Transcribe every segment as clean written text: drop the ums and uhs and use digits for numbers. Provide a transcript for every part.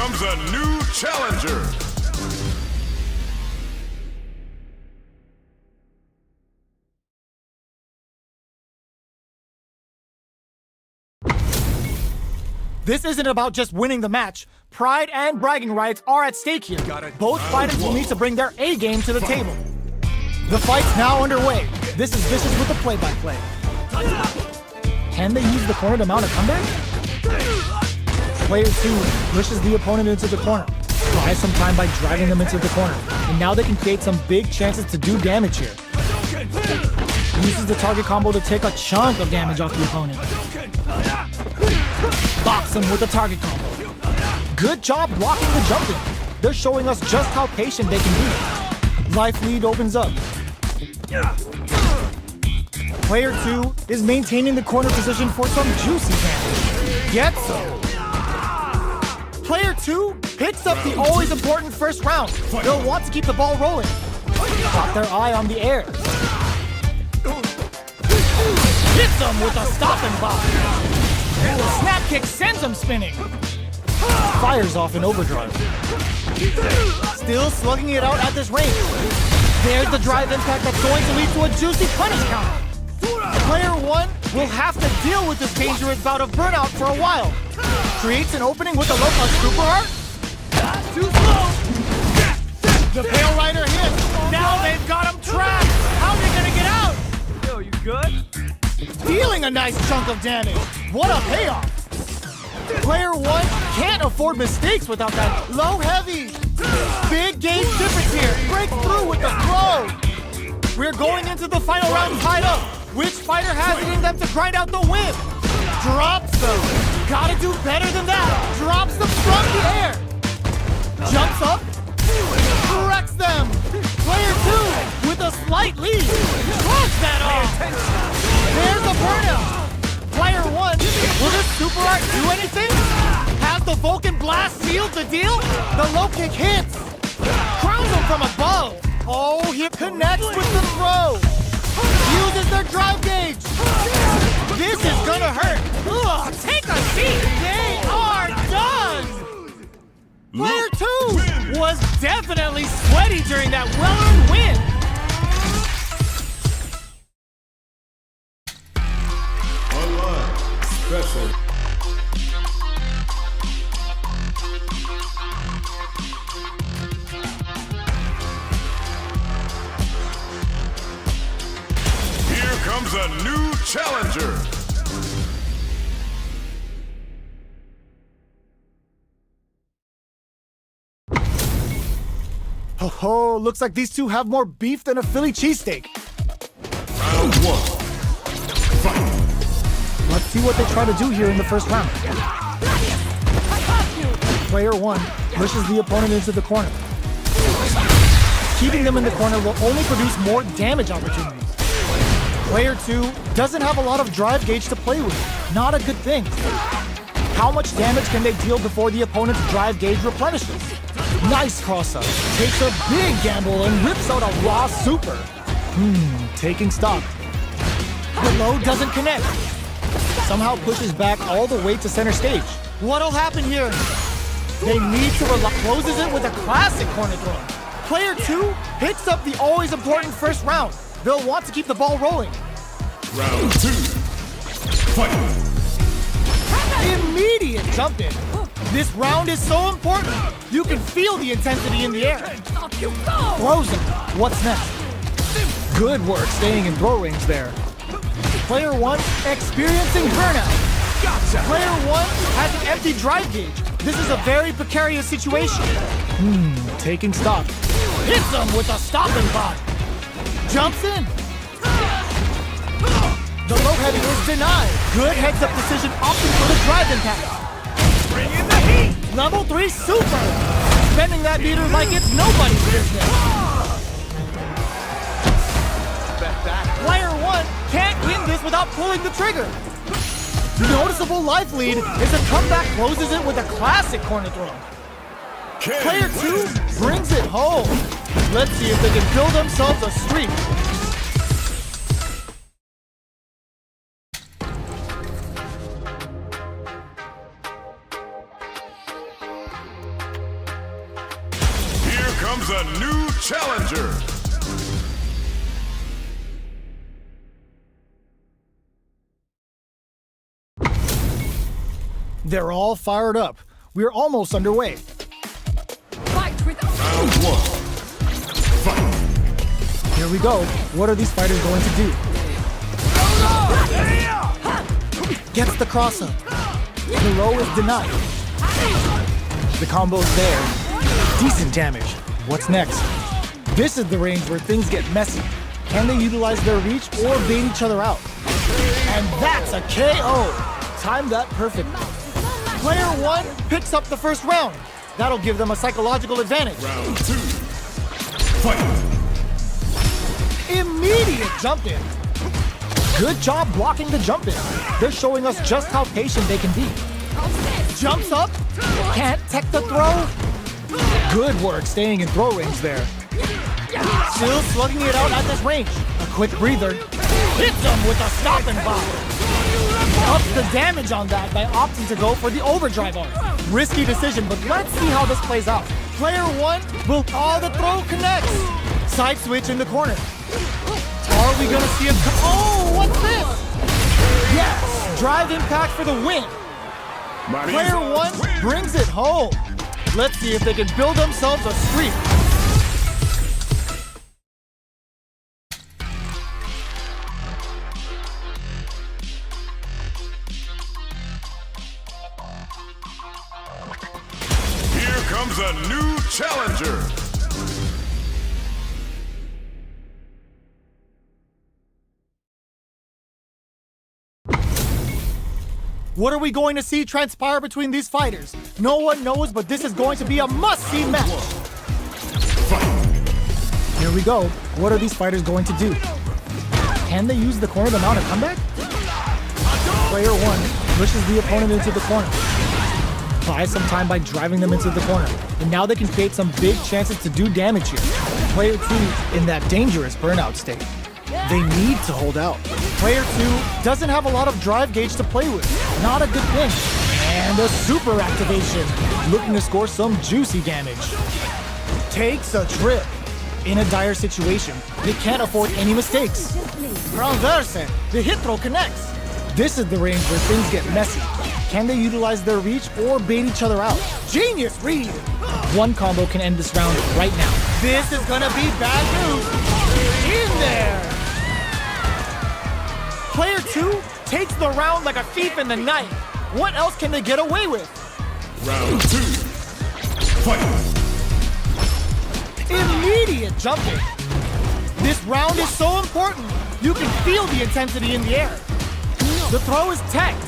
comes a new challenger. This isn't about just winning the match. Pride and bragging rights are at stake here. Both fighters will need to bring their A game to the table. The fight's now underway. This is Vicious with the play-by-play. Can they use the corner to mount a comeback? Player 2 pushes the opponent into the corner. Buys some time by dragging them into the corner. And now they can create some big chances to do damage here. Uses the target combo to take a chunk of damage off the opponent. Box him with a target combo. Good job blocking the jumping. They're showing us just how patient they can be. Life lead opens up. Player 2 is maintaining the corner position for some juicy damage. Yet so. Player 2 picks up the always important first round. They'll want to keep the ball rolling. Got their eye on the air. Hits them with a stopping block. The snap kick sends him spinning. Fires off in overdrive. Still slugging it out at this range. There's the drive impact that's going to lead to a juicy punish counter. Player 1 will have to deal with this dangerous bout of burnout for a while. Creates an opening with a low punch super art. Too slow. The Pale Rider hits. Now they've got him trapped. How are they gonna get out? Yo, you good? Dealing a nice chunk of damage. What a payoff. Player 1 can't afford mistakes without that low heavy. Big gauge difference here. Breaks through with the throw. We're going into the final round tied up. Which fighter has it in them to grind out the win? Drops them. Gotta do better than that. Drops them from the air. Jumps up. Wrecks them. Player 2 with a slight lead. Shrugs that off. There's the burnout. Player 1, will this super art do anything? Has the Vulcan blast sealed the deal? The low kick hits. Crowns him from above. Oh, he connects with the throw. Uses their drive gauge. This is gonna hurt. Ugh, take a seat. They are done. Player 2 was definitely sweaty during that well-earned win. Special. Here comes a new challenger. Oh, looks like these two have more beef than a Philly cheesesteak. Round 1. Fight. Let's see what they try to do here in the first round. Player 1 pushes the opponent into the corner. Keeping them in the corner will only produce more damage opportunities. Player 2 doesn't have a lot of drive gauge to play with. Not a good thing. How much damage can they deal before the opponent's drive gauge replenishes? Nice cross-up. Takes a big gamble and rips out a raw super. Taking stock. The low doesn't connect. Somehow pushes back all the way to center stage. What'll happen here? They need to closes it with a classic corner throw. Player 2 hits up the always important first round. They'll want to keep the ball rolling. Round 2. Fight. Immediate jump in. This round is so important. You can feel the intensity in the air. Throws him. What's next? Good work staying in throw range there. Player 1 experiencing burnout. Player 1 has an empty drive gauge. This is a very precarious situation. Taking stock. Hits him with a stopping bot. Jumps in. The low heavy is denied. Good heads up decision opting for the drive impact. Bring in the heat. Level 3 super. Spending that meter like it's nobody's business. Player 1 can't win this without pulling the trigger. Noticeable life lead is a comeback closes it with a classic corner throw. Player 2 brings it home. Let's see if they can build themselves a streak. comes a new challenger. They're all fired up. We're almost underway. Fight with Round one. Fight. Here we go. What are these fighters going to do? Gets the cross up. The low is denied. The combo's there. Decent damage. What's next? This is the range where things get messy. Can they utilize their reach or bait each other out? And that's a KO. Timed that perfectly. Player one picks up the first round. That'll give them a psychological advantage. Round two. Fight. Immediate jump in. Good job blocking the jump in. They're showing us just how patient they can be. Jumps up. Can't tech the throw. Good work staying in throw range there. Still slugging it out at this range. A quick breather. Hits him with a stopping block. Ups the damage on that by opting to go for the overdrive arm. Risky decision, but let's see how this plays out. Player one will... Oh, the throw connects. Side switch in the corner. Are we gonna see a... Oh, what's this? Yes! Drive impact for the win. Player one brings it home. Let's see if they can build themselves a streak. Here comes a new challenger. What are we going to see transpire between these fighters? No one knows, but this is going to be a must-see match. Here we go. What are these fighters going to do? Can they use the corner to mount a comeback? Player one pushes the opponent into the corner. Buys some time by driving them into the corner. And now they can create some big chances to do damage here. Player two in that dangerous burnout state. They need to hold out. Player two doesn't have a lot of drive gauge to play with. Not a good thing. And a super activation. Looking to score some juicy damage. Takes a trip. In a dire situation, they can't afford any mistakes. Renverse. The hit throw connects. This is the range where things get messy. Can they utilize their reach or bait each other out? Genius read! One combo can end this round right now. This is gonna be bad news. In there! Player two takes the round like a thief in the night. What else can they get away with? Round two. Fight. Immediate jumping. This round is so important. You can feel the intensity in the air. The throw is teched.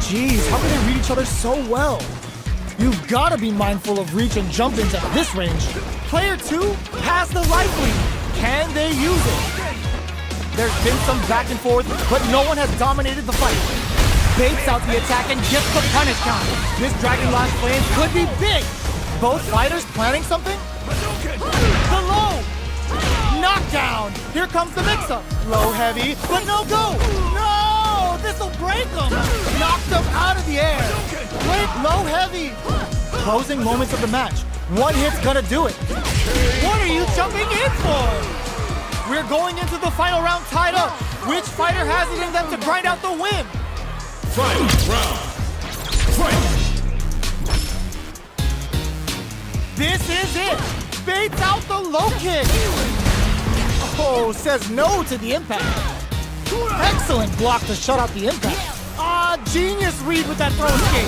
Jeez, how can they read each other so well? You've got to be mindful of reach and jump-ins at this range. Player two has the life lead. Can they use it? There's been some back and forth, but no one has dominated the fight. Baits out the attack and gets the punish count. This Dragon Last Flame could be big. Both fighters planning something? The low! Knockdown! Here comes the mix-up. Low heavy, but no go! No! This'll break them! Knocked them out of the air! Break low heavy! Closing moments of the match. One hit's gonna do it. What are you jumping in for? We're going into the final round tied up. Which fighter has it in them to grind out the win? Final round. Fight. This is it! Baits out the low kick! Oh, says no to the impact. Excellent block to shut out the impact. Genius read with that throw escape.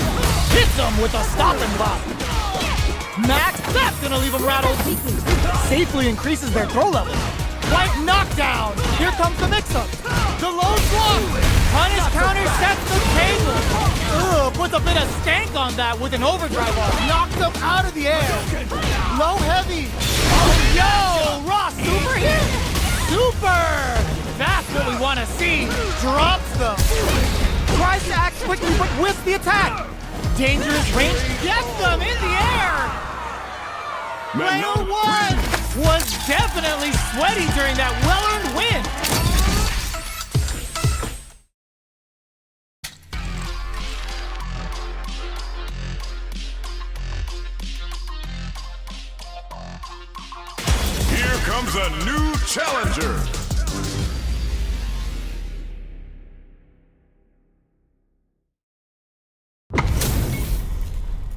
Hits him with a stopping block. Max, that's gonna leave him rattled. Safely increases their throw level. White knockdown. Here comes the mix-up. The low block. Punish counter sets the table. Ugh, puts a bit of stank on that with an overdrive off. Knocks him out of the air. Low heavy. Oh, yo, Ross, super hit. Super. That's what we want to see. Drops them. Tries to act quickly, but whiffs the attack. Dangerous range. Gets them in the air. Player one was definitely sweaty during that well-earned win. comes a new challenger.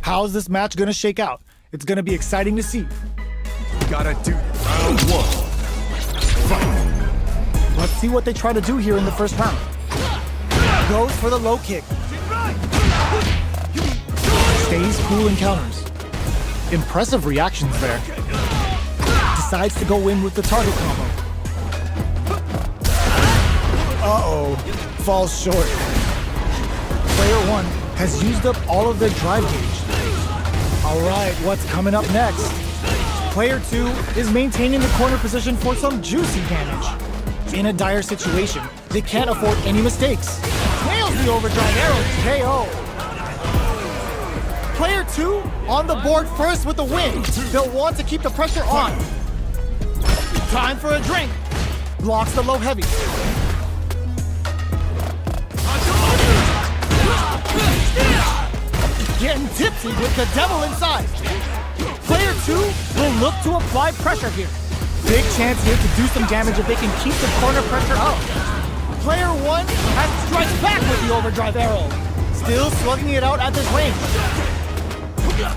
How's this match gonna shake out? It's gonna be exciting to see. Gotta do round one. Let's see what they try to do here in the first round. Goes for the low kick. Stays cool and counters. Impressive reactions there. Decides to go in with the target combo. Uh-oh, falls short. Player one has used up all of their drive gauge. All right, what's coming up next? Player two is maintaining the corner position for some juicy damage. In a dire situation, they can't afford any mistakes. Nails the overdrive arrow, KO. Player two on the board first with the win. They'll want to keep the pressure on. Time for a drink. Blocks the low heavy. Getting tipsy with the devil inside. Player two will look to apply pressure here. Big chance here to do some damage if they can keep the corner pressure up. Player one has to strike back with the overdrive arrow. Still slugging it out at this range.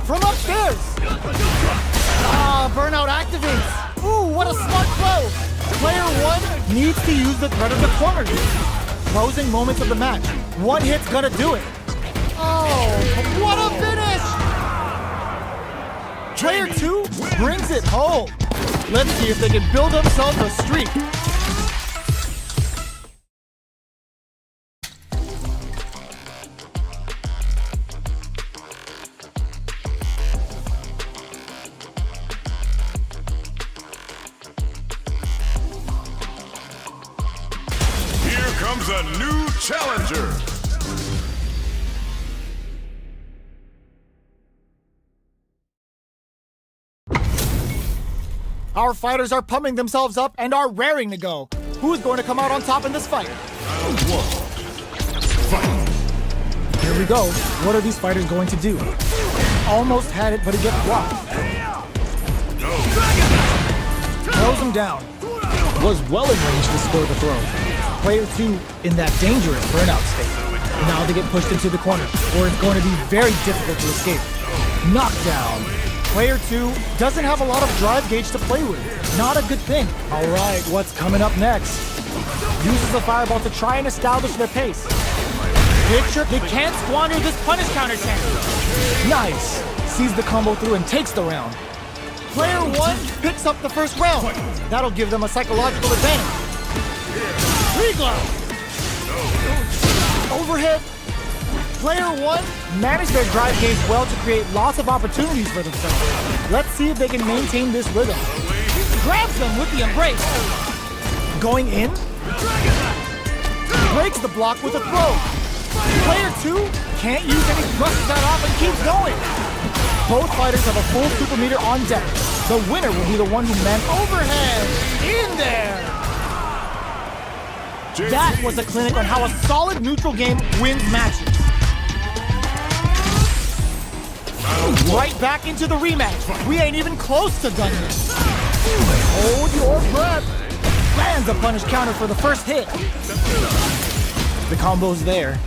From upstairs. Burnout activates. Ooh, what a smart throw. Player one needs to use the threat of the corner here. Closing moments of the match. One hit's gonna do it. Oh, what a finish! Player two brings it home. Let's see if they can build themselves a streak. Here comes a new challenger. Our fighters are pumping themselves up and are raring to go. Who's going to come out on top in this fight? Round one. Here we go. What are these fighters going to do? Almost had it, but it gets blocked. Throws him down. Was well in range to score the throw. Player two in that dangerous burnout state. Now they get pushed into the corner, where it's going to be very difficult to escape. Knockdown. Player two doesn't have a lot of drive gauge to play with. Not a good thing. All right, what's coming up next? Uses the fireball to try and establish their pace. Picture, they can't squander this punish counter chance. Nice. Sees the combo through and takes the round. Player one picks up the first round. That'll give them a psychological advantage. Reglove. Overhead. Player one managed their drive gauge well to create lots of opportunities for themselves. Let's see if they can maintain this rhythm. Grabs them with the embrace. Going in. Breaks the block with a throw. Player two can't use any thrusts that off and keeps going. Both fighters have a full super meter on deck. The winner will be the one who man overhead. In there. That was a clinic on how a solid neutral game wins matches. Right back into the rematch. We ain't even close to done yet. Hold your breath. Lands a punish counter for the first hit. The combo's there.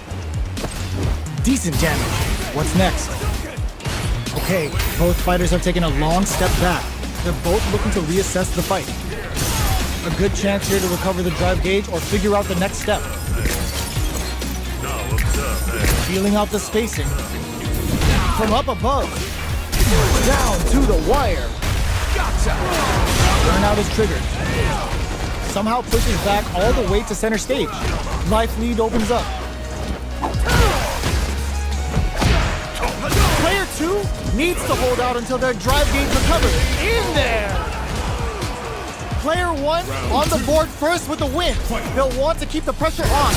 Decent damage. What's next? Okay, both fighters are taking a long step back. They're both looking to reassess the fight. A good chance here to recover the drive gauge or figure out the next step. Feeling out the spacing. From up above. Down to the wire. Burnout is triggered. Somehow pushes back all the way to center stage. Life lead opens up. Player two needs to hold out until their drive gauge recovers. In there! Player one on the board first with the win. They'll want to keep the pressure on.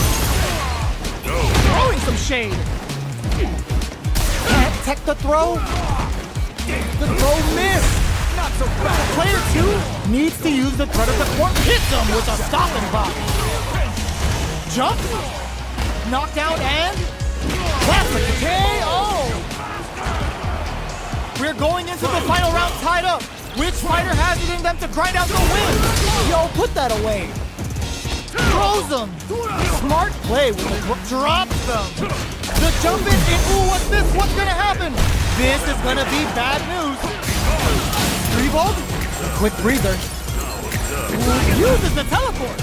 Throwing some shade. Can't tech the throw. The throw missed. Not so bad. Player two needs to use the threat of the corner. Hits them with a stopping block. Jump. Knockdown and classic KO. We're going into the final round tied up. Which fighter has it in them to grind out the win? Yo, put that away. Throws them. Smart play with the drops them. The jump in, ooh, what's this? What's gonna happen? This is gonna be bad news. 3-volt, quick breather. Uses the teleport.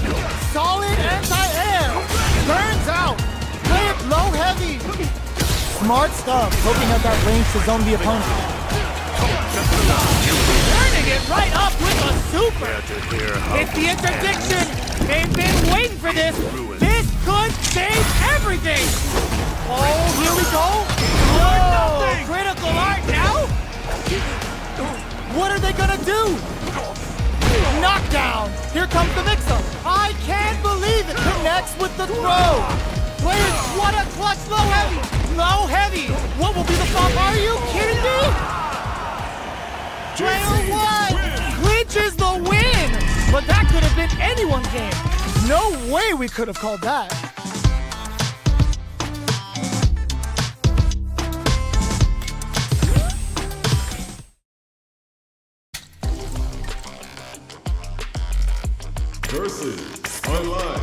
Solid anti-air. Burns out. Play it low heavy. Smart stuff, poking at that range to zone the opponent. Turning it right up with a super. It's the interdiction. They've been waiting for this. This could save everything. Oh, here we go. Whoa, critical art now? What are they gonna do? Knockdown. Here comes the mix-up. I can't believe it. Connects with the throw. Players, what a clutch low heavy. Low heavy. What will be the flop? Are you kidding me? Player 1 clinches the win. But that could have been anyone's game. No way we could have called that. Versus Online.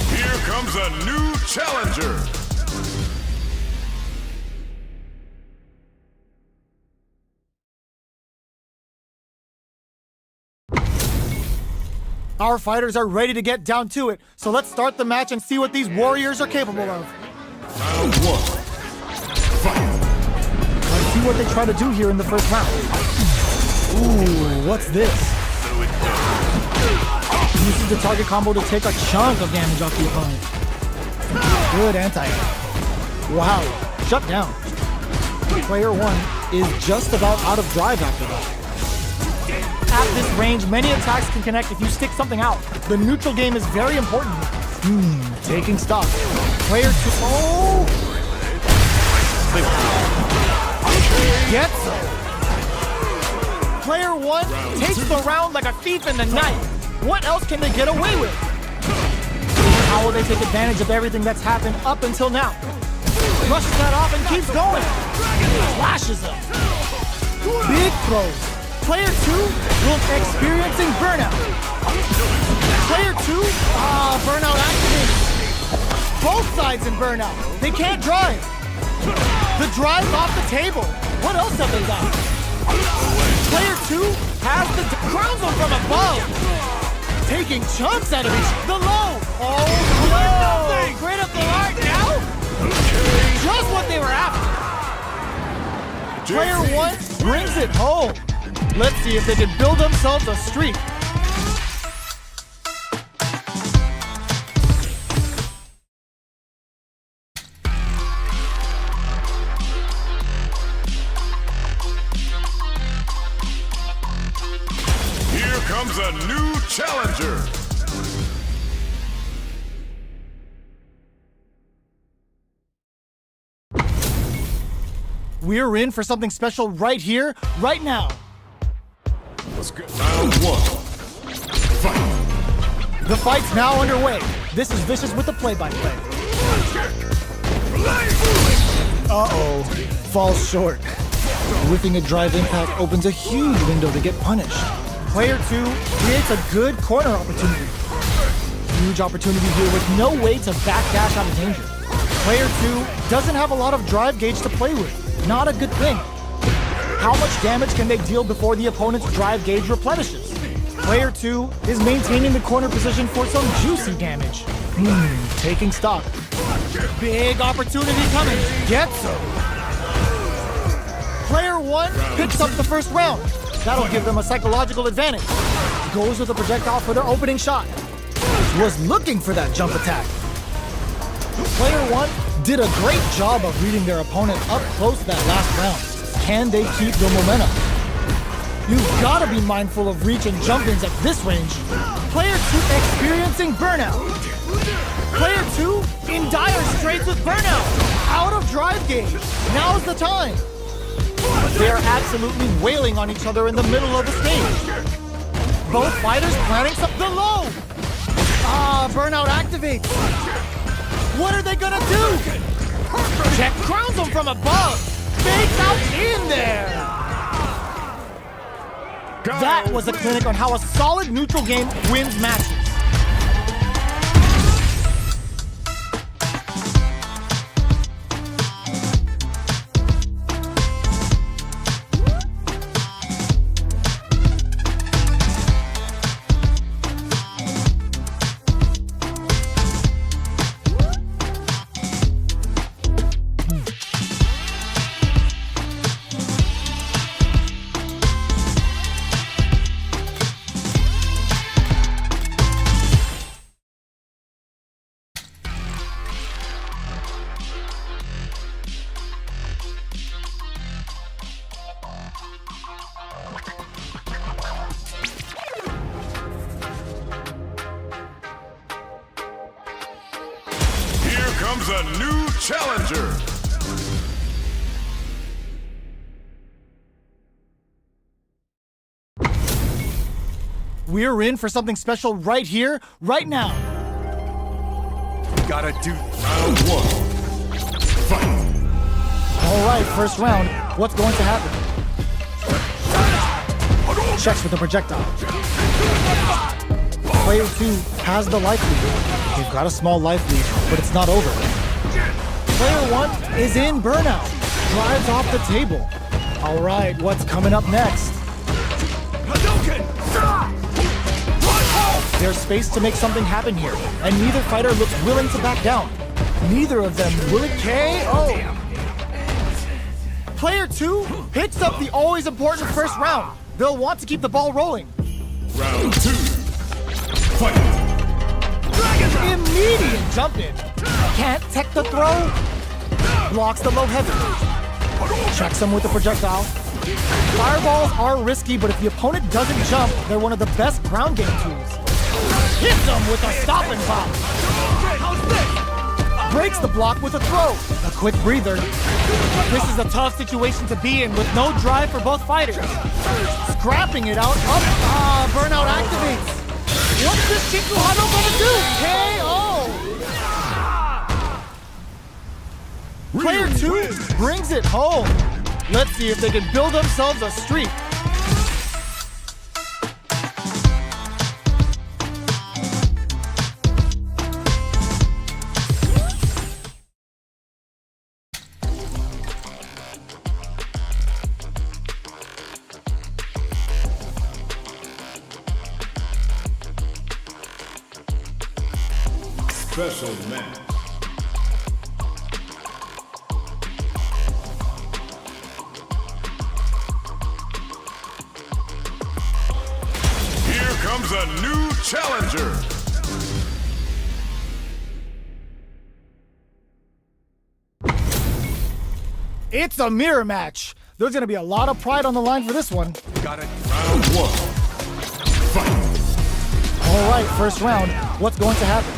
Here comes a new challenger. Our fighters are ready to get down to it, so let's start the match and see what these warriors are capable of. Round 1. Fight. Let's see what they try to do here in the first round. Ooh, what's this? Uses the target combo to take a chunk of damage off the opponent. Good anti-air. Wow, shut down. Player 1 is just about out of drive after that. At this range, many attacks can connect if you stick something out. The neutral game is very important. Taking stock. Player 2. Oh! Gets it. Player 1 takes the round like a thief in the night. What else can they get away with? How will they take advantage of everything that's happened up until now? Brushes that off and keeps going. Flashes him. Big throws. Player 2 will experiencing burnout. Player 2, burnout activated. Both sides in burnout. They can't drive. The drive's off the table. What else have they got? Player 2 has the crowns them from above. Taking chunks out of each. The low. Oh no! Critical art now? Just what they were after. Player 1 brings it home. Let's see if they can build themselves a streak. Here comes a new challenger. We're in for something special right here, right now. Let's go. Round 1. Fight. The fight's now underway. This is Vicious with the play-by-play. Uh-oh. Falls short. Whipping a drive impact opens a huge window to get punished. Player 2 creates a good corner opportunity. Huge opportunity here with no way to backdash out of danger. Player 2 doesn't have a lot of drive gauge to play with. Not a good thing. How much damage can they deal before the opponent's drive gauge replenishes? Player 2 is maintaining the corner position for some juicy damage. Taking stock. Big opportunity coming. Gets him. Player 1 picks up the first round. That'll give them a psychological advantage. Goes with a projectile for their opening shot. Was looking for that jump attack. Player 1 did a great job of reading their opponent up close that last round. Can they keep the momentum? You've got to be mindful of reach and jump-ins at this range. Player 2 experiencing burnout. Player 2 in dire straits with burnout. Out of drive gauge. Now's the time. They are absolutely wailing on each other in the middle of the stage. Both fighters planning the low. Burnout activates. What are they gonna do? Check crowns them from above. Fakes out in there. That was a clinic on how a solid neutral game wins matches. Comes a new challenger. We're in for something special right here, right now. Gotta do round one. Fight. All right, first round. What's going to happen? Checks with the projectile. Player 2 has the life lead. They've got a small life lead, but it's not over. Player 1 is in burnout. Drives off the table. All right, what's coming up next? There's space to make something happen here, and neither fighter looks willing to back down. Neither of them will KO. Player 2 picks up the always important first round. They'll want to keep the ball rolling. Round 2. Fight. Immediate jump in. Can't tech the throw. Blocks the low heavy. Checks him with the projectile. Fireballs are risky, but if the opponent doesn't jump, they're one of the best ground game tools. Hits him with a stop and pop. Breaks the block with a throw. A quick breather. This is a tough situation to be in with no drive for both fighters. Scrapping it out. Burnout activates. What's this Chikuhado gonna do? KO! Player 2 brings it home. Let's see if they can build themselves a streak. Special match. Here comes a new challenger. It's a mirror match. There's gonna be a lot of pride on the line for this one. Got it. Round 1. Fight. All right, first round. What's going to happen?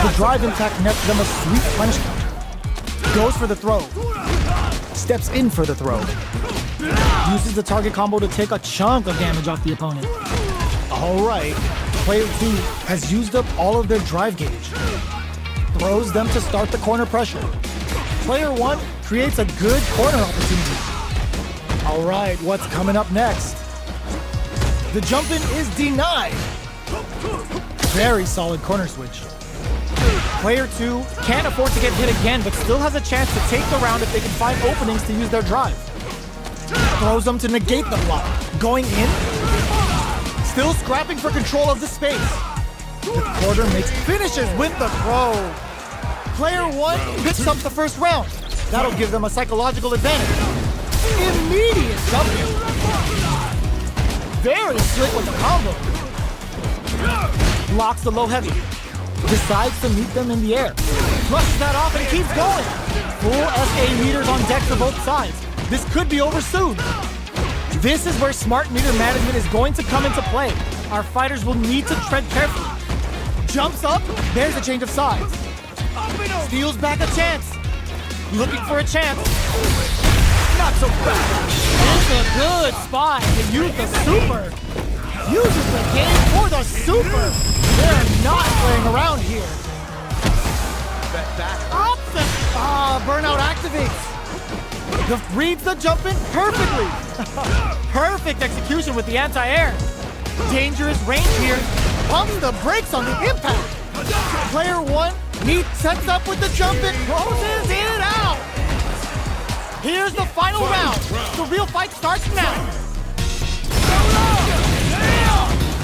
The drive impact nets them a sweet punish counter. Goes for the throw. Steps in for the throw. Uses the target combo to take a chunk of damage off the opponent. All right, player 2 has used up all of their drive gauge. Throws them to start the corner pressure. Player 1 creates a good corner opportunity. All right, what's coming up next? The jump in is denied. Very solid corner switch. Player 2 can't afford to get hit again, but still has a chance to take the round if they can find openings to use their drive. Throws them to negate the block. Going in. Still scrapping for control of the space. The quarter makes finishes with the throw. Player 1 picks up the first round. That'll give them a psychological advantage. Immediate jump in. Very slick with the combo. Blocks the low heavy. Decides to meet them in the air. Flushes that off and keeps going. Full SA meters on deck for both sides. This could be over soon. This is where smart meter management is going to come into play. Our fighters will need to tread carefully. Jumps up, there's a change of sides. Steals back a chance. Looking for a chance. Not so fast. It's a good spot to use the super. Uses the game for the super. They're not playing around here. Burnout activates. Reads the jump in perfectly. Perfect execution with the anti-air. Dangerous range here. Pumps the brakes on the impact. Player one sets up with the jump in, closes it out. Here's the final round. The real fight starts now.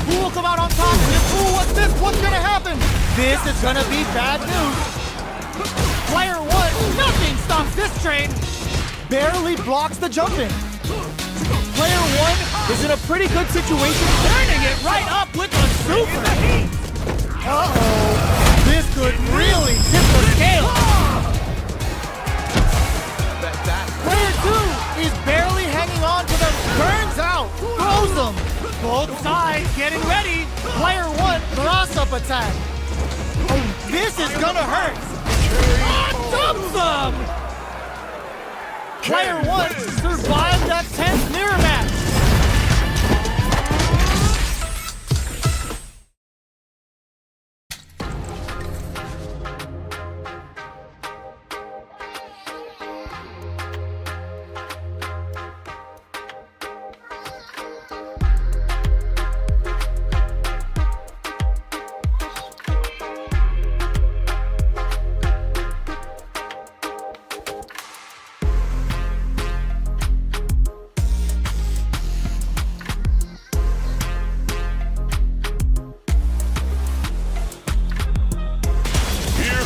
Who will come out on top? Ooh, what's this? What's gonna happen? This is gonna be bad news. Player one, nothing stops this train. Barely blocks the jump in. Player one is in a pretty good situation, turning it right up with a super. Uh-oh, this could really tip the scale. Player two is barely hanging on to them, burns out, throws them. Both sides getting ready. Player one, cross-up attack. Oh, this is gonna hurt. Dumps them! Player one survived that tense mirror match.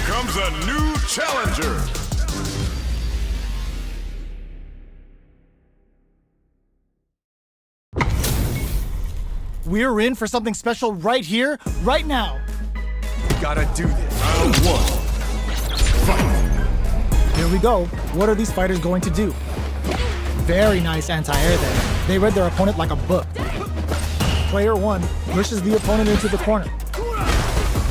Comes a new challenger. We're in for something special right here, right now. Gotta do this. Round one. Fight. Here we go. What are these fighters going to do? Very nice anti-air there. They read their opponent like a book. Player one pushes the opponent into the corner.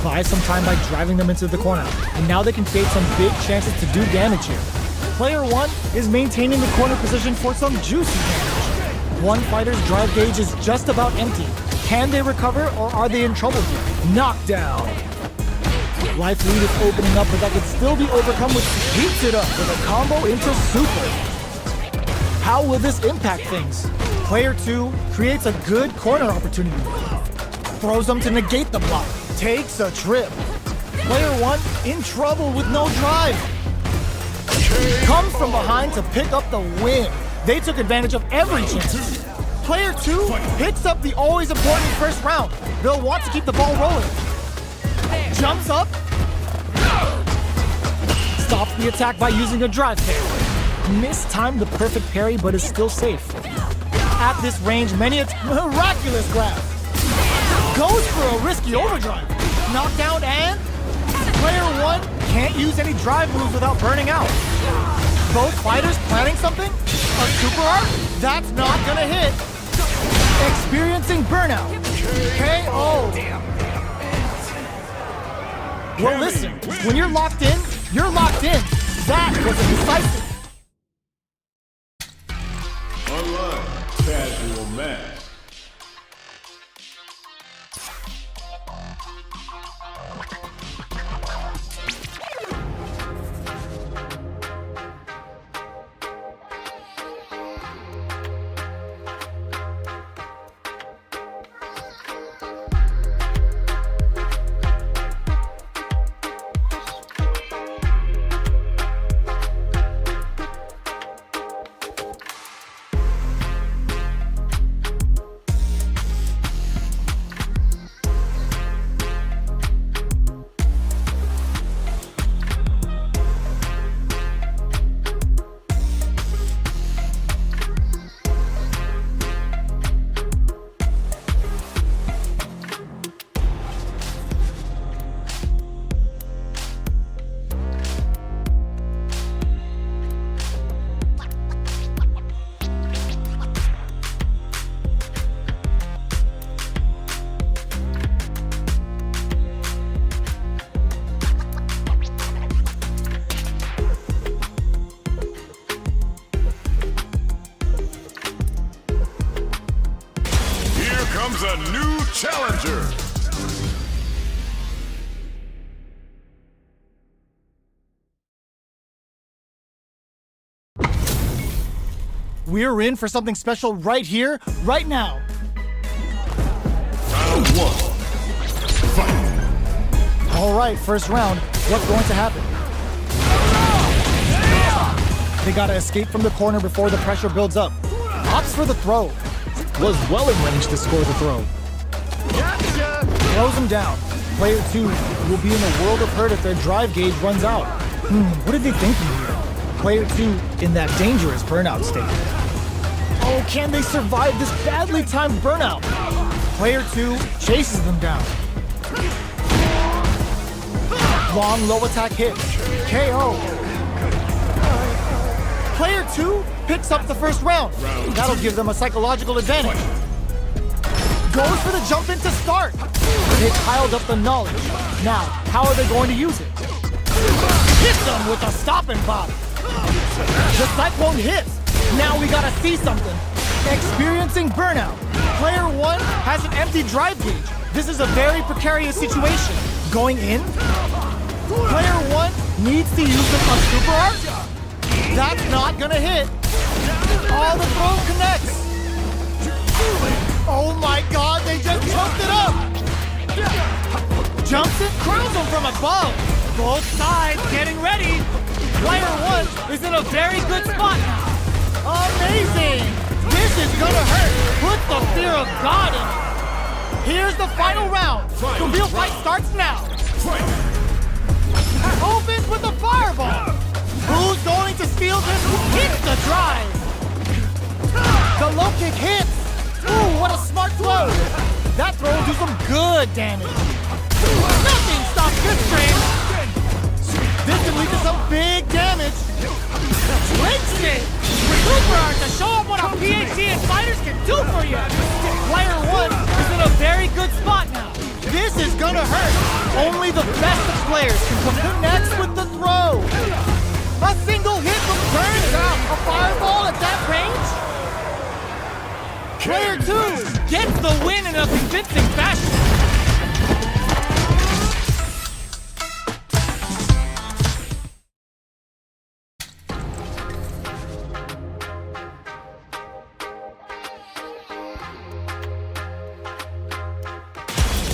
Buys some time by driving them into the corner, and now they can create some big chances to do damage here. Player one is maintaining the corner position for some juicy damage. One fighter's drive gauge is just about empty. Can they recover, or are they in trouble here? Knockdown! Life lead is opening up, but that can still be overcome with heats it up with a combo into super. How will this impact things? Player two creates a good corner opportunity. Throws them to negate the block. Takes a trip. Player one in trouble with no drive. Comes from behind to pick up the win. They took advantage of every chance. Player two picks up the always important first round. They'll want to keep the ball rolling. Jumps up. Stops the attack by using a drive parry. Mistimed the perfect parry, but is still safe. At this range, many a miraculous grab. Goes for a risky overdrive. Knockdown and player one can't use any drive moves without burning out. Both fighters planning something? A super art? That's not gonna hit. Experiencing burnout. KO. Well, listen, when you're locked in, you're locked in. That was a decisive. Online casual match. comes a new challenger. We're in for something special right here, right now. Round 1. Fight. All right, first round. What's going to happen? They gotta escape from the corner before the pressure builds up. Opts for the throw. Was well in range to score the throw. Throws him down. Player 2 will be in a world of hurt if their drive gauge runs out. What are they thinking here? Player 2 in that dangerous burnout state. Oh, can they survive this badly timed burnout? Player 2 chases them down. Long low attack hit. KO. Player 2 picks up the first round. That'll give them a psychological advantage. Goes for the jump in to start. They piled up the knowledge. Now, how are they going to use it? Hit them with a stop and pop. The Cyclone hits. Now we gotta see something. Experiencing burnout. Player 1 has an empty drive gauge. This is a very precarious situation. Going in? Player 1 needs to use the super art. That's not gonna hit. Oh, the throw connects. Oh my god, they just jumped it up. Jumps it, crowns him from above. Both sides getting ready. Player 1 is in a very good spot now. Amazing. This is gonna hurt. Put the fear of God in it. Here's the final round. The real fight starts now. Opens with a fireball. Who's going to steal this? Hits the drive. The low kick hits. Ooh, what a smart throw. That throw will do some good damage. Nothing stops this train. This can lead to some big damage. Links it. Super art to show them what a PhD and fighters can do for you. Player 1 is in a very good spot now. This is gonna hurt. Only the best of players can connect with the throw. A single hit from burns out. A fireball at that range? Player 2 gets the win in a convincing fashion.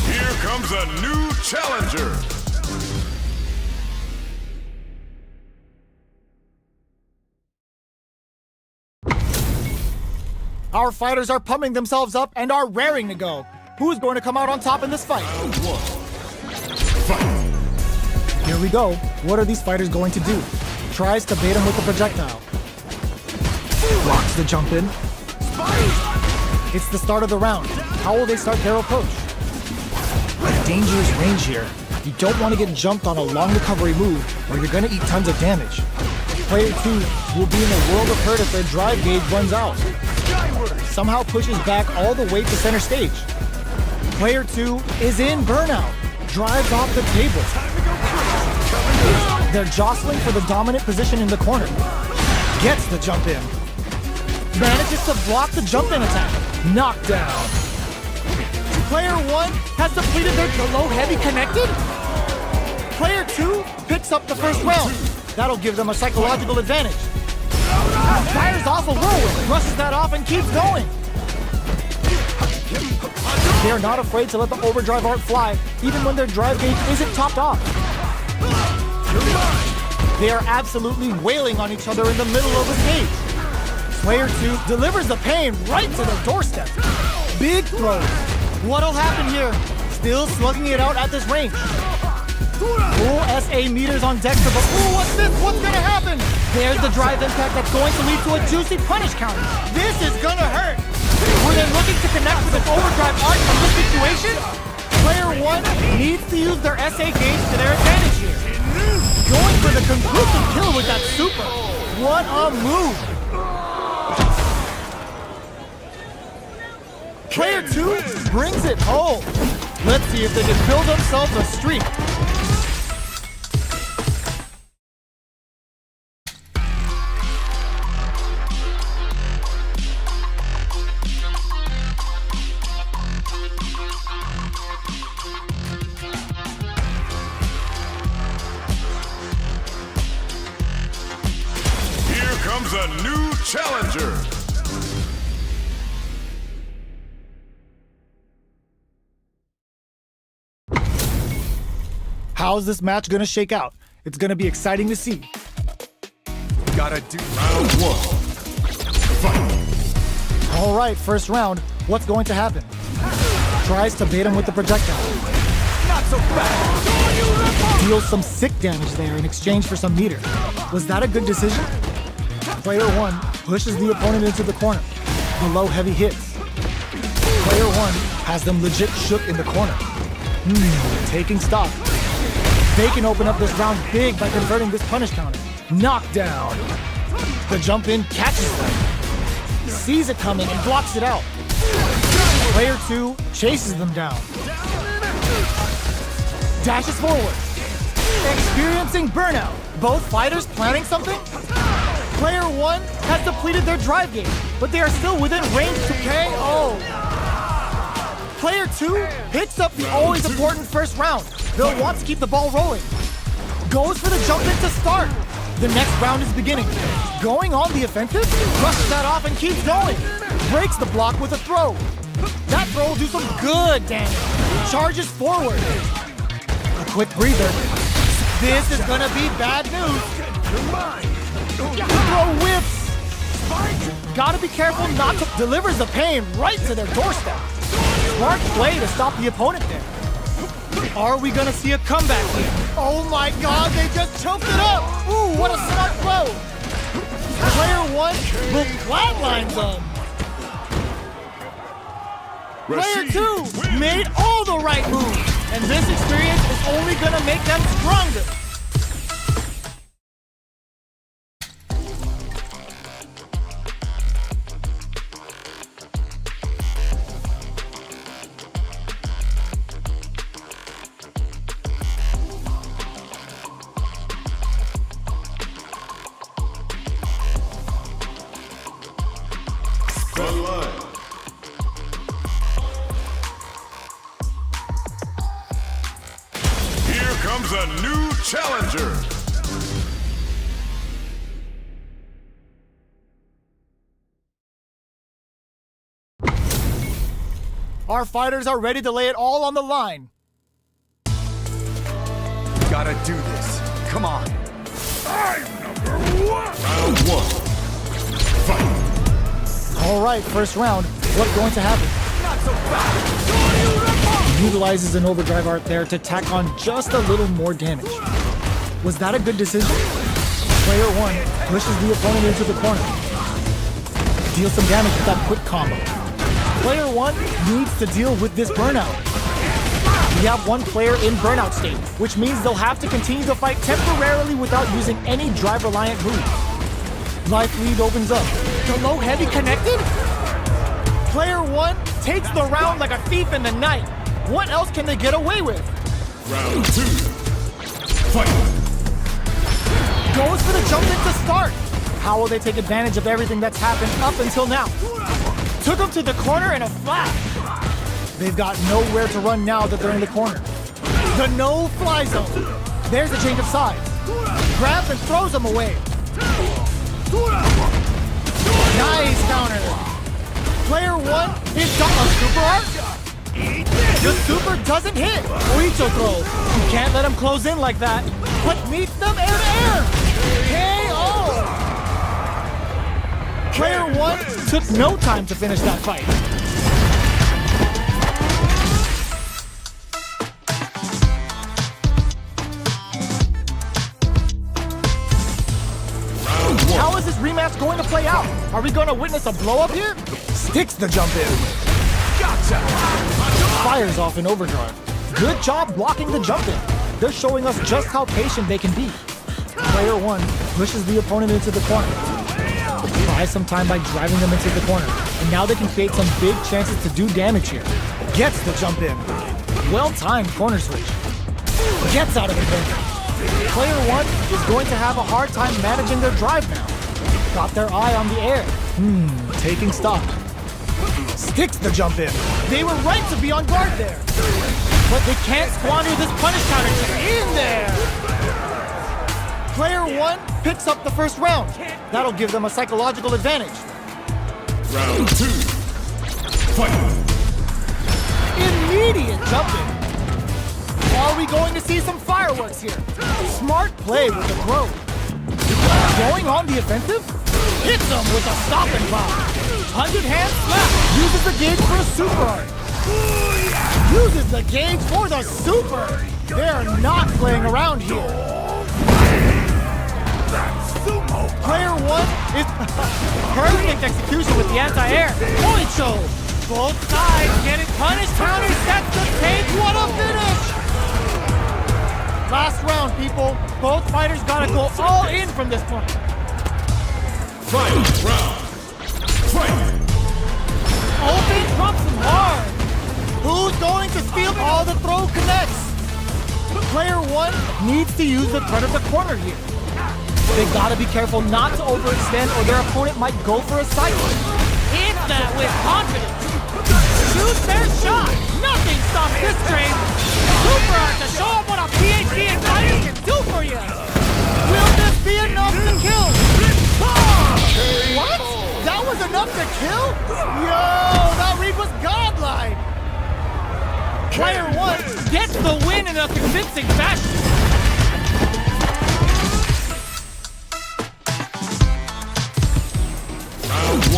Here comes a new challenger. Our fighters are pumping themselves up and are raring to go. Who's going to come out on top in this fight? Round 1. Fight. Here we go. What are these fighters going to do? Tries to bait him with the projectile. Blocks the jump in. It's the start of the round. How will they start their approach? A dangerous range here. You don't want to get jumped on a long recovery move or you're going to eat tons of damage. Player 2 will be in a world of hurt if their drive gauge runs out. Somehow pushes back all the way to center stage. Player 2 is in burnout. Drives off the table. They're jostling for the dominant position in the corner. Gets the jump in. Manages to block the jump in attack. Knocked down. Player 1 has depleted their low heavy connected. Player 2 picks up the first round. That'll give them a psychological advantage. Fires off a whirlwind, brushes that off and keeps going. They are not afraid to let the overdrive art fly, even when their drive gauge isn't topped off. They are absolutely wailing on each other in the middle of the stage. Player 2 delivers the pain right to their doorstep. Big throws. What'll happen here? Still slugging it out at this range. Full SA meters on Dexter, but ooh, what's this? What's gonna happen? There's the drive impact that's going to lead to a juicy punish counter. This is gonna hurt. Were they looking to connect with an overdrive art in this situation? Player 1 needs to use their SA gauge to their advantage here. Going for the conclusive kill with that super. What a move. Player 2 brings it home. Let's see if they can build themselves a streak. Here comes a new challenger. How's this match gonna shake out? It's gonna be exciting to see. Gotta do round one. Fight. All right, first round. What's going to happen? Tries to bait him with the projectile. Not so fast. Deals some sick damage there in exchange for some meter. Was that a good decision? Player one pushes the opponent into the corner. The low heavy hits. Player one has them legit shook in the corner. Taking stock. They can open up this round big by converting this punish counter. Knockdown. The jump in catches them. Sees it coming and blocks it out. Player two chases them down. Dashes forward. Experiencing burnout. Both fighters planning something? Player one has depleted their drive gauge, but they are still within range to KO. Player two picks up the always important first round. They'll want to keep the ball rolling. Goes for the jump in to start. The next round is beginning. Going on the offensive, brushes that off and keeps going. Breaks the block with a throw. That throw will do some good damage. Charges forward. A quick breather. This is gonna be bad news. Throw whips. Gotta be careful not to delivers the pain right to their doorstep. Smart play to stop the opponent there. Are we gonna see a comeback here? Oh my god, they just choked it up! Ooh, what a smart blow! Player one will flatline them. Player two made all the right moves, and this experience is only gonna make them stronger. Here comes a new challenger. Our fighters are ready to lay it all on the line. Gotta do this. Come on. Round one. Fight. All right, first round. What's going to happen? Not so fast. Utilizes an overdrive art there to tack on just a little more damage. Was that a good decision? Player one pushes the opponent into the corner. Deals some damage with that quick combo. Player one needs to deal with this burnout. We have one player in burnout state, which means they'll have to continue the fight temporarily without using any drive-reliant moves. Life lead opens up. The low heavy connected? Player one takes the round like a thief in the night. What else can they get away with? Round two. Fight. Goes for the jump in to start. How will they take advantage of everything that's happened up until now? Took them to the corner in a flash. They've got nowhere to run now that they're in the corner. The no-fly zone. There's a change of sides. Grabs and throws them away. Nice counter. Player one is got a super art. The super doesn't hit. Oicho throw. You can't let him close in like that. But meets them air to air. KO. Player one took no time to finish that fight. How is this rematch going to play out? Are we going to witness a blow-up here? Sticks the jump in. Gotcha. Fires off in overdrive. Good job blocking the jump in. They're showing us just how patient they can be. Player one pushes the opponent into the corner. Buys some time by driving them into the corner. And now they can create some big chances to do damage here. Gets the jump in. Well-timed corner switch. Gets out of the corner. Player one is going to have a hard time managing their drive now. Got their eye on the air. Taking stock. Sticks the jump in. They were right to be on guard there. But they can't squander this punish counter. In there! Player one picks up the first round. That'll give them a psychological advantage. Round two. Fight. Immediate jump in. Are we we going to see some fireworks here? Smart play with the throw. Going on the offensive? Hits him with a stop and pop. 100-hand slap. Uses the gauge for a super art. Uses the gauge for the super. They're not playing around here. Player 1 is perfect execution with the anti-air. Oicho. Both sides getting punished. Counter sets the stage. What a finish! Last round, people. Both fighters gotta go all in from this point. Final round. Fight! Open drops him hard. Who's going to steal? All the throw connects. Player 1 needs to use the threat of the corner here. They gotta be careful not to overextend or their opponent might go for a cycle. Hit that with confidence. Shoot their shot. Nothing stops this train. Super Art to show them what a PhD in fighting can do for you. Will this be enough to kill? What? That was enough to kill? Yo, that read was godlike. Player 1 gets the win in a convincing fashion.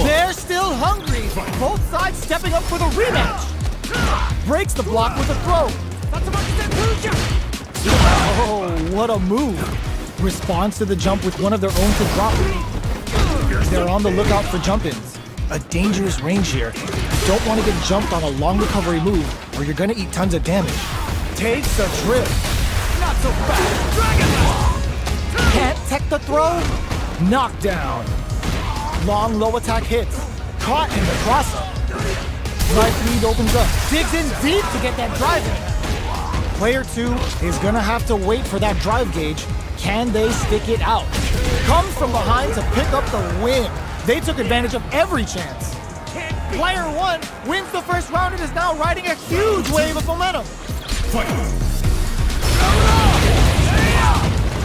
They're still hungry. Both sides stepping up for the rematch. Breaks the block with a throw. Oh, what a move. Responds to the jump with one of their own to drop. They're on the lookout for jump-ins. A dangerous range here. You don't want to get jumped on a long recovery move or you're going to eat tons of damage. Takes a trip. Not so fast. Dragon! Can't tech the throw. Knockdown. Long low attack hits. Caught in the crossup. Right lead opens up. Digs in deep to get that drive in. Player 2 is gonna have to wait for that drive gauge. Can they stick it out? Comes from behind to pick up the win. They took advantage of every chance. Player 1 wins the first round and is now riding a huge wave of momentum. Fight!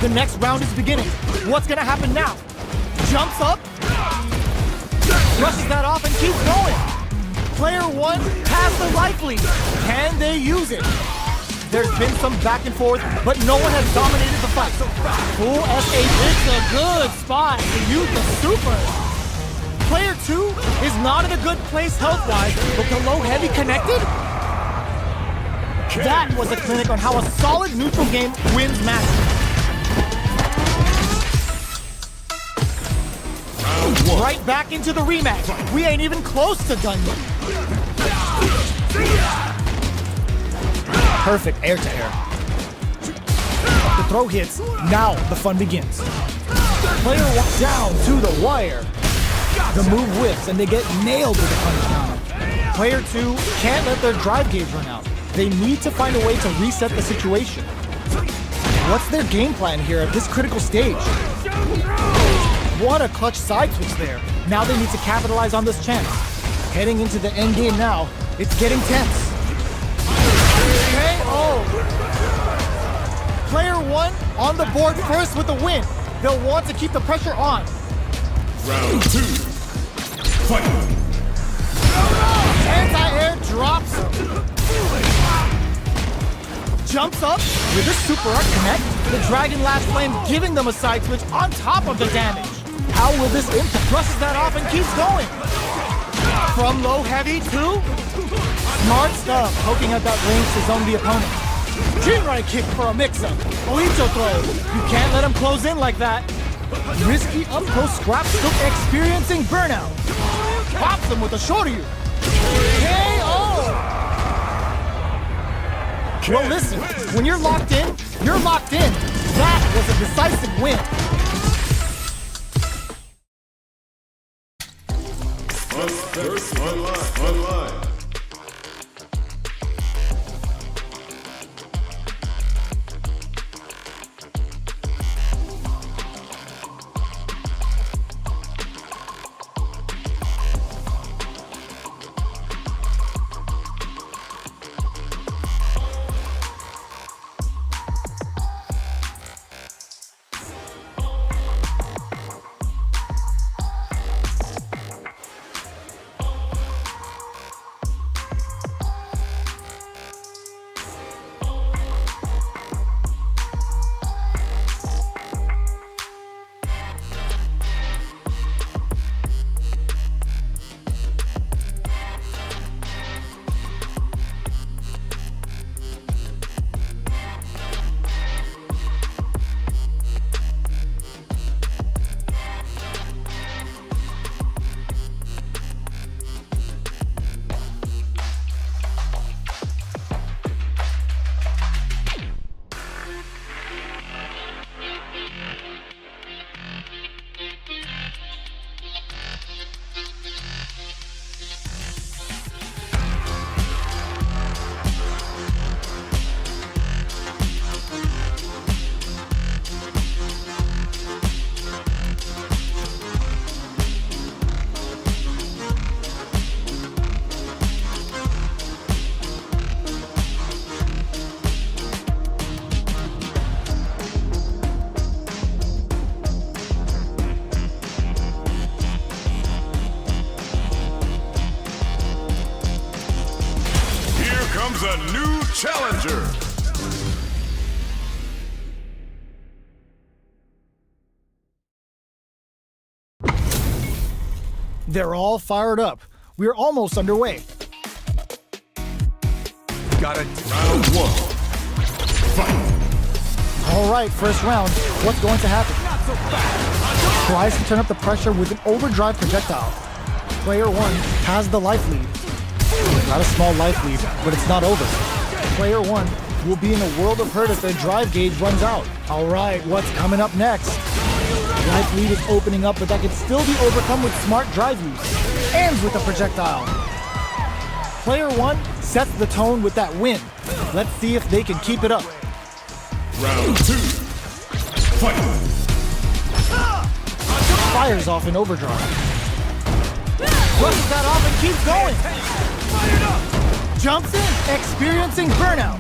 The next round is beginning. What's gonna happen now? Jumps up. Brushes that off and keeps going. Player 1 has the life lead. Can they use it? There's been some back and forth, but no one has dominated the fight. Full S8, it's a good spot to use the super. Player 2 is not in a good place health-wise, but the low-heavy connected? That was a clinic on how a solid neutral game wins matches. Right back into the rematch. We ain't even close to done yet. Perfect air-to-air. The throw hits. Now the fun begins. Player 1 down to the wire. The move whips and they get nailed with the punish counter. Player 2 can't let their drive gauge run out. They need to find a way to reset the situation. What's their game plan here at this critical stage? What a clutch side switch there. Now they need to capitalize on this chance. Heading into the end game now, it's getting tense. KO! Player 1 on the board first with the win. They'll want to keep the pressure on. Round 2. Fight! Anti-air drops him. Jumps up with a super art connect. The Dragon Lash Flame giving them a side switch on top of the damage. How will this impact? Brushes that off and keeps going. From low heavy to smart stuff, poking at that range to zone the opponent. Jinrai kick for a mix-up. Oicho throw. You can't let him close in like that. Risky up-close scrap still experiencing burnout. Pops him with a Shoryu. KO! Well, listen, when you're locked in, you're locked in. That was a decisive win. First, one line. challenger. They're all fired up. We're almost underway. Gotta Round one. Fight. All right, first round. What's going to happen? Tries to turn up the pressure with an overdrive projectile. Player one has the life lead. Got a small life lead, but it's not over. Player one will be in a world of hurt if their drive gauge runs out. All right, what's coming up next? Life lead is opening up, but that can still be overcome with smart drive use. Ends with a projectile. Player one sets the tone with that win. Let's see if they can keep it up. Round two. Fight. Fires off in overdrive. Brushes that off and keeps going. Jumps in, experiencing burnout.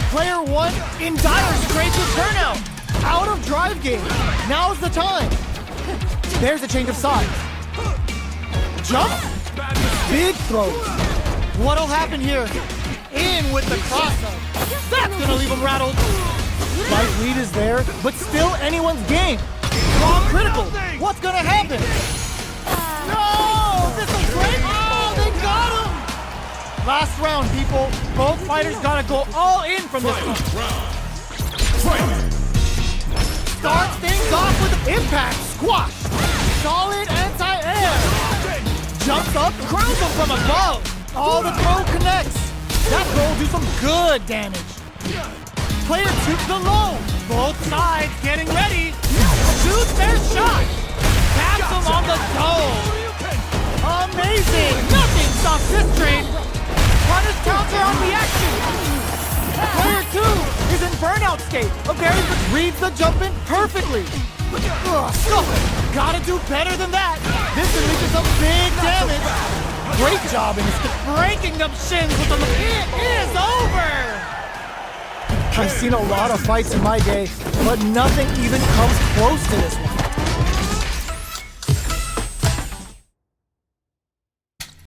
Player one in dire straits with burnout. Out of drive game. Now's the time. There's a change of sides. Jump. Big throws. What'll happen here? In with the crosser. That's gonna leave him rattled. Life lead is there, but still anyone's game. Wrong critical. What's gonna happen? No! This is great! Oh, they got him! Last round, people. Both fighters gotta go all in from this one. Fight. Starts things off with impact. Squash. Solid anti-air. Jumps up, crowns him from above. Oh, the throw connects. That throw will do some good damage. Player two to the low. Both sides getting ready. Shoots their shot. Taps him on the dome. Amazing. Nothing stops this train. Punish counter on reaction. Player two is in burnout state. A very good reads the jump in perfectly. Ugh, scuffle. Gotta do better than that. This can lead to some big damage. Great job in breaking them shins with them. It is over. I've seen a lot of fights in my day, but nothing even comes close to this one.